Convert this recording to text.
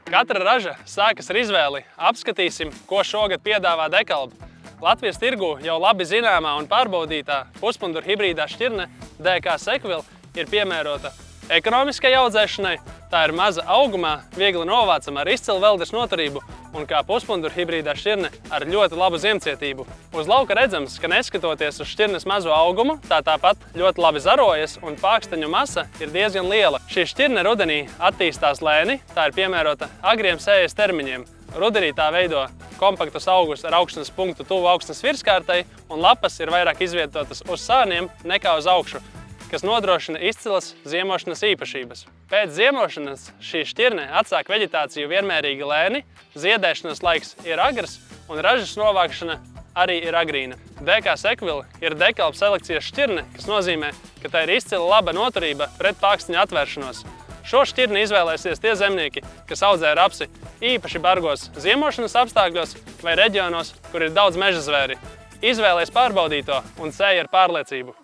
Katra raža sākas ar izvēli. Apskatīsim, ko šogad piedāvā Dekalb. Latvijas tirgū jau labi zināmā un pārbaudītā puspundura hibrīdā šķirne DK Sequil ir piemērota ekonomiskai audzēšanai, tā ir maza augumā, viegli novācama ar izcilu veldes noturību un kā puspundura hibrīdā šķirne ar ļoti labu ziemcietību. Uz lauka redzams, ka neskatoties uz šķirnes mazo augumu, tā tāpat ļoti labi zarojas un pāksteņu masa ir diezgan liela. Šī šķirne rudenī attīstās lēni, tā ir piemērota agriem sējas termiņiem. Rudenī tā veido kompaktus augus ar augšanas punktu tuvu augstnes virskārtai un lapas ir vairāk izvietotas uz sāniem nekā uz augšu, kas nodrošina izcilas ziemošanas īpašības. Pēc ziemošanas šī šķirne atsāk veģetāciju vienmērīgi lēni, ziedēšanas laiks ir agrs un ražas novākšana arī ir agrīna. DK Sequil ir Dekalb selekcijas šķirne, kas nozīmē, ka tā ir izcila laba noturība pret pāksteņu atvēršanos. Šo šķirni izvēlēsies tie zemnieki, kas audzē rapsi īpaši bargos ziemošanas apstākļos vai reģionos, kur ir daudz meža zvēri. Izvēlēs pārbaudīto un sēj ar pārliecību.